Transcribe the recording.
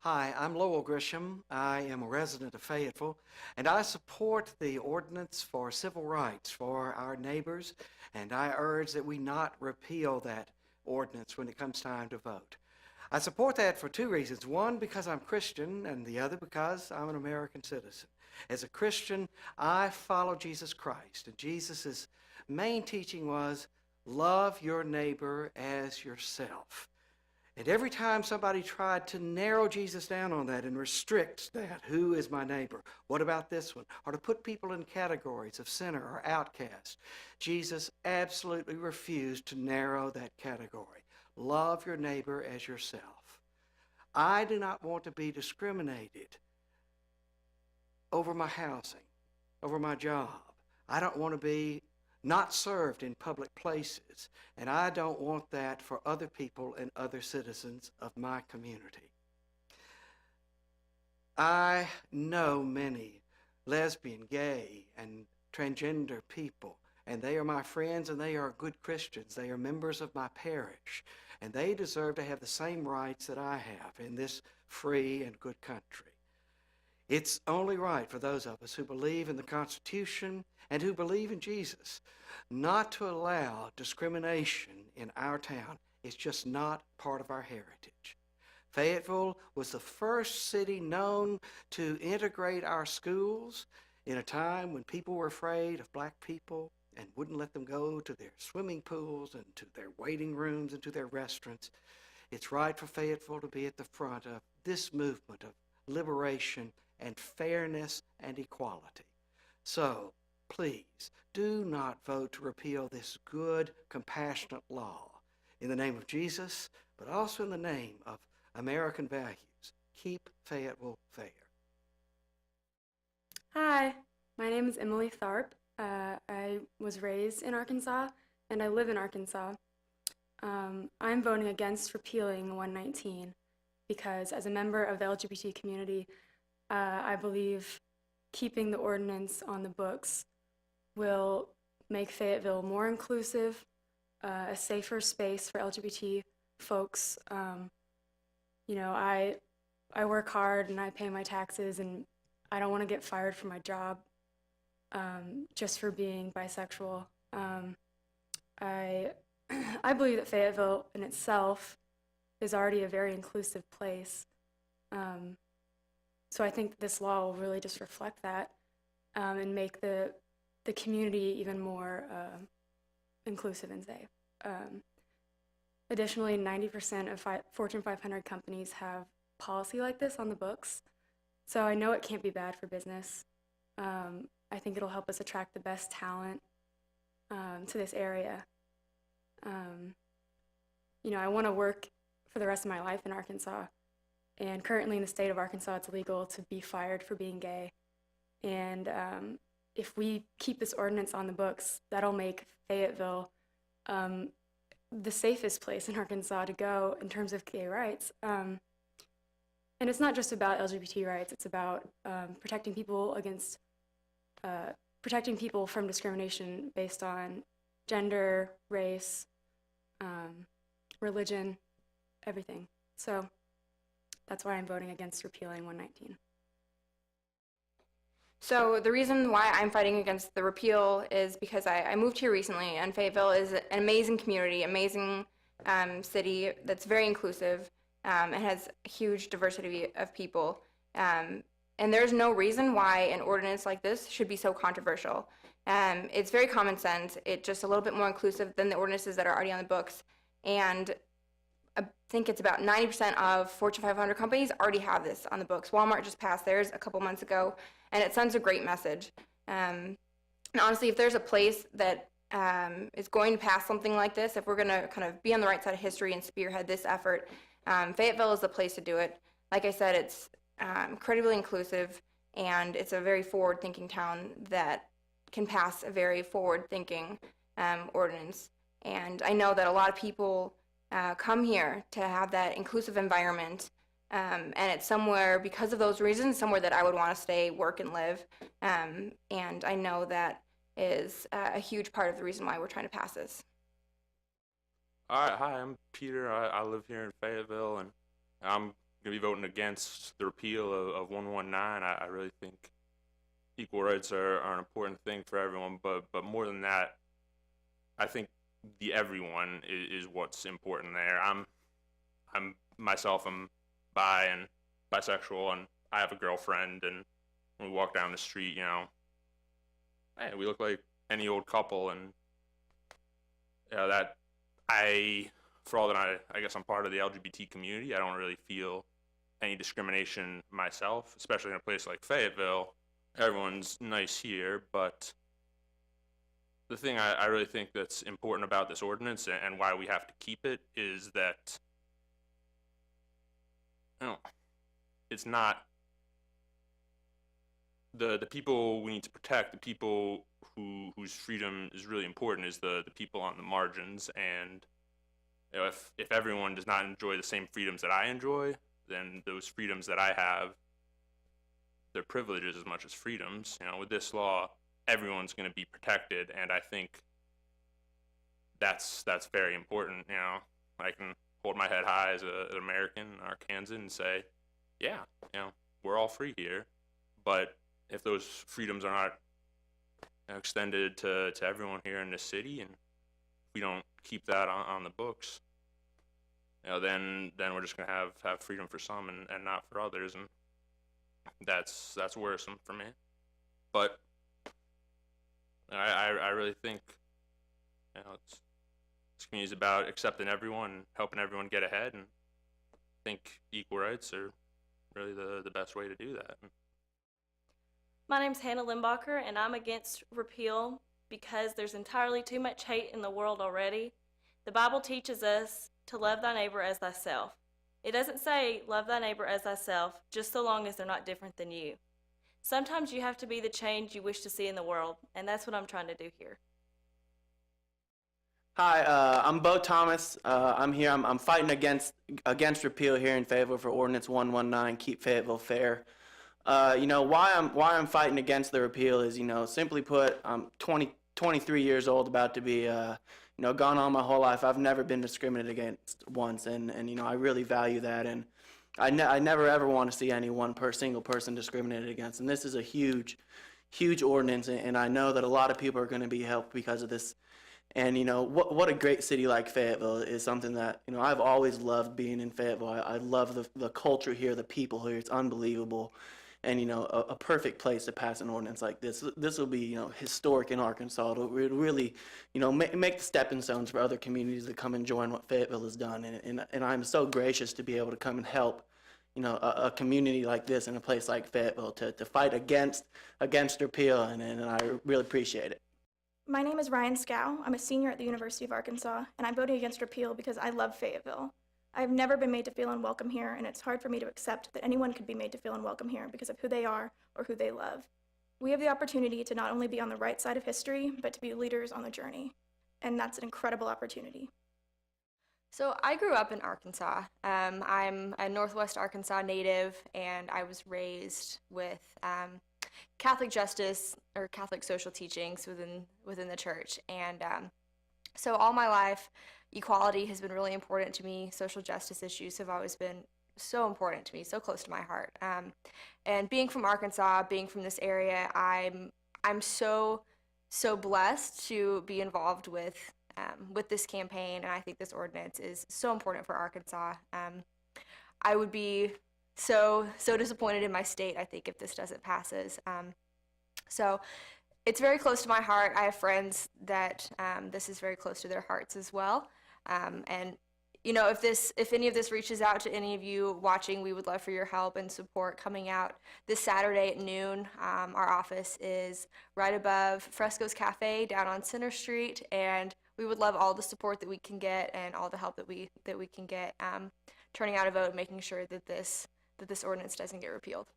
Hi, I'm Lowell Grisham. I am a resident of Fayetteville, and I support the ordinance for civil rights for our neighbors, and I urge that we not repeal that ordinance when it comes time to vote. I support that for two reasons. One, because I'm Christian, and the other because I'm an American citizen. As a Christian, I follow Jesus Christ, and Jesus' main teaching was, love your neighbor as yourself. And every time somebody tried to narrow Jesus down on that and restrict that, who is my neighbor? What about this one? Or to put people in categories of sinner or outcast, Jesus absolutely refused to narrow that category. Love your neighbor as yourself. I do not want to be discriminated over my housing, over my job. I don't want to be not served in public places, and I don't want that for other people and other citizens of my community. I know many lesbian, gay, and transgender people, and they are my friends and they are good Christians. They are members of my parish, and they deserve to have the same rights that I have in this free and good country. It's only right for those of us who believe in the Constitution and who believe in Jesus not to allow discrimination in our town. It's just not part of our heritage. Fayetteville was the first city known to integrate our schools in a time when people were afraid of black people and wouldn't let them go to their swimming pools and to their waiting rooms and to their restaurants. It's right for Fayetteville to be at the front of this movement of liberation and fairness and equality. So, please, do not vote to repeal this good, compassionate law in the name of Jesus, but also in the name of American values. Keep Fayetteville fair. Hi, my name is Emily Tharp. I was raised in Arkansas, and I live in Arkansas. I'm voting against repealing 119 because as a member of the LGBT community, I believe keeping the ordinance on the books will make Fayetteville more inclusive, a safer space for LGBT folks. I work hard and I pay my taxes, and I don't want to get fired from my job just for being bisexual. I believe that Fayetteville in itself is already a very inclusive place. So I think this law will really just reflect that and make the community even more inclusive and safe. Additionally, 90% of Fortune 500 companies have policy like this on the books. So I know it can't be bad for business. I think it'll help us attract the best talent to this area. I want to work for the rest of my life in Arkansas. And currently in the state of Arkansas, it's illegal to be fired for being gay. And if we keep this ordinance on the books, that'll make Fayetteville the safest place in Arkansas to go in terms of gay rights. And it's not just about LGBT rights, it's about protecting people from discrimination based on gender, race, religion, everything. So that's why I'm voting against repealing 119. So the reason why I'm fighting against the repeal is because I moved here recently, and Fayetteville is an amazing community, amazing city that's very inclusive and has a huge diversity of people. And there's no reason why an ordinance like this should be so controversial. It's very common sense. It's just a little bit more inclusive than the ordinances that are already on the books. And I think it's about 90% of Fortune 500 companies already have this on the books. Walmart just passed theirs a couple months ago, and it sends a great message. And honestly, if there's a place that is going to pass something like this, if we're going to kind of be on the right side of history and spearhead this effort, Fayetteville is the place to do it. Like I said, it's incredibly inclusive, and it's a very forward-thinking town that can pass a very forward-thinking ordinance. And I know that a lot of people come here to have that inclusive environment, and it's somewhere, because of those reasons, somewhere that I would want to stay, work, and live. And I know that is a huge part of the reason why we're trying to pass this. All right, hi, I'm Peter. I live here in Fayetteville, and I'm going to be voting against the repeal of 119. I really think equal rights are an important thing for everyone, but more than that, I think the everyone is what's important there. I'm myself, I'm bi and bisexual, and I have a girlfriend, and when we walk down the street, hey, we look like any old couple, and that for all that I guess I'm part of the LGBT community, I don't really feel any discrimination myself, especially in a place like Fayetteville. Everyone's nice here, but the thing I really think that's important about this ordinance and why we have to keep it is that it's not the people we need to protect. The people whose freedom is really important is the people on the margins. And if everyone does not enjoy the same freedoms that I enjoy, then those freedoms that I have, they're privileges as much as freedoms. With this law, everyone's going to be protected, and I think that's very important. I can hold my head high as an American, Arkansan, and say, yeah, we're all free here. But if those freedoms are not extended to everyone here in this city, and we don't keep that on the books, then we're just going to have freedom for some and not for others, and that's worrisome for me. But I really think this community is about accepting everyone, helping everyone get ahead, and I think equal rights are really the best way to do that. My name's Hannah Limbacher, and I'm against repeal because there's entirely too much hate in the world already. The Bible teaches us to love thy neighbor as thyself. It doesn't say love thy neighbor as thyself, just so long as they're not different than you. Sometimes you have to be the change you wish to see in the world, and that's what I'm trying to do here. Hi, I'm Bo Thomas. I'm here. I'm fighting against repeal here in Fayetteville for Ordinance 119, Keep Fayetteville Fair. Why I'm fighting against the repeal is, simply put, I'm 23 years old, about to be, gone on my whole life. I've never been discriminated against once, and I really value that, and I never ever want to see any single person discriminated against. And this is a huge ordinance, and I know that a lot of people are going to be helped because of this. And what a great city like Fayetteville is something that I've always loved being in Fayetteville. I love the culture here, the people here. It's unbelievable, and a perfect place to pass an ordinance like this. This will be historic in Arkansas. It'll really make the stepping stones for other communities to come and join what Fayetteville has done. And I'm so gracious to be able to come and help a community like this in a place like Fayetteville to fight against repeal, and I really appreciate it. My name is Ryan Scow. I'm a senior at the University of Arkansas, and I'm voting against repeal because I love Fayetteville. I've never been made to feel unwelcome here, and it's hard for me to accept that anyone could be made to feel unwelcome here because of who they are or who they love. We have the opportunity to not only be on the right side of history, but to be leaders on the journey, and that's an incredible opportunity. So I grew up in Arkansas. I'm a Northwest Arkansas native, and I was raised with Catholic justice or Catholic social teachings within the church, and so all my life, equality has been really important to me. Social justice issues have always been so important to me, so close to my heart. And being from Arkansas, being from this area, I'm so blessed to be involved with this campaign, and I think this ordinance is so important for Arkansas. I would be so disappointed in my state, I think, if this doesn't passes. So it's very close to my heart. I have friends that this is very close to their hearts as well. And if any of this reaches out to any of you watching, we would love for your help and support coming out this Saturday at noon. Our office is right above Fresco's Cafe down on Center Street, and we would love all the support that we can get and all the help that we can get turning out a vote, making sure that this ordinance doesn't get repealed.